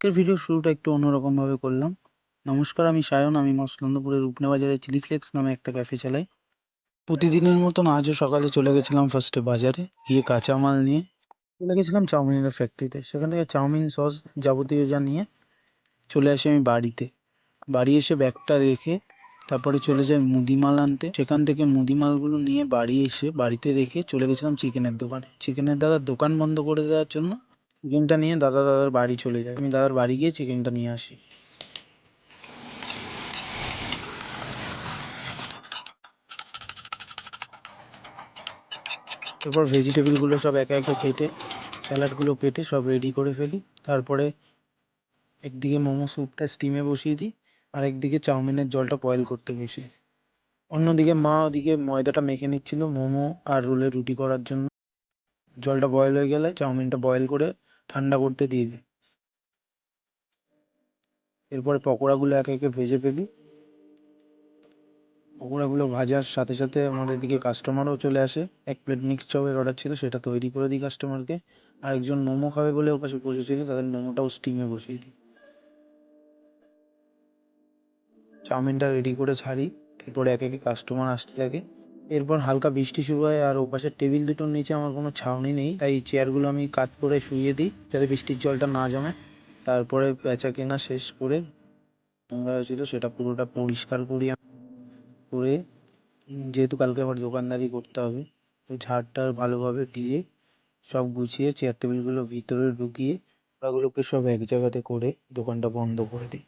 আজকের ভিডিও শুরুটা একটু অন্যরকমভাবে করলাম। নমস্কার, আমি সায়ন। আমি মসলন্দপুরের রূপনা বাজারে চিলি ফ্লেক্স নামে একটা ক্যাফে চালাই। প্রতিদিনের মতন আজও সকালে চলে গেছিলাম ফার্স্টে বাজারে, গিয়ে কাঁচামাল নিয়ে চলে গেছিলাম চাউমিনের ফ্যাক্টরিতে। সেখান থেকে চাউমিন সস যাবতীয় যা নিয়ে চলে আসি আমি বাড়িতে। বাড়ি এসে ব্যাগটা রেখে তারপরে চলে যাই মুদিমাল আনতে। সেখান থেকে মুদিমালগুলো নিয়ে বাড়ি এসে বাড়িতে রেখে চলে গেছিলাম চিকেনের দোকানে। চিকেনের দাদার দোকান বন্ধ করে দেওয়ার জন্য চিকেনটা নিয়ে দাদার বাড়ি চলে যায়। আমি দাদার বাড়ি গিয়ে চিকেনটা নিয়ে আসি। এরপর ভেজিটেবলগুলো সব একে একে কেটে, স্যালাডগুলো কেটে সব রেডি করে ফেলি। তারপরে একদিকে মোমো স্যুপটা স্টিমে বসিয়ে দিই, আর একদিকে চাউমিনের জলটা বয়েল করতে বসি। অন্যদিকে মা ওদিকে ময়দাটা মেখে নিচ্ছিল মোমো আর রোলের রুটি করার জন্য। জলটা বয়েল হয়ে গেলে চাউমিনটা বয়েল করে ঠান্ডা করতে দিয়ে দিই। এরপরে পকোড়াগুলো একে একে ভেজে ফেলি। পকোড়াগুলো ভাজার সাথে সাথে আমাদের দিকে কাস্টমারও চলে আসে। 1 প্লেট মিক্সড চাউয়ের অর্ডার ছিল, সেটা তৈরি করে দিই কাস্টমারকে। আরেকজন মোমো খাবে বলে ওপাশে বসেছিল, তাদের মোমোটাও স্টিমে বসিয়ে দিই। চাউমিনটা রেডি করে ছাড়ি। এরপরে একে একে কাস্টমার আসতে থাকে। এরপর হালকা বৃষ্টি শুরু হয়, আর ওপাশের টেবিল দুটোর নিচে আমার কোনো ছাউনি নেই, তাই চেয়ারগুলো আমি কাত করে শুইয়ে দিই যাতে বৃষ্টির জলটা না জমে। তারপরে বেচা কেনা শেষ করে নোংরা হয়েছিল সেটা পুরোটা পরিষ্কার করি। করে যেহেতু কালকে আবার দোকানদারি করতে হবে, তো ঝাড়টা ভালোভাবে দিয়ে সব গুছিয়ে চেয়ার টেবিলগুলো ভিতরে ঢুকিয়ে ওগুলোকে সব এক জায়গাতে করে দোকানটা বন্ধ করে দিই।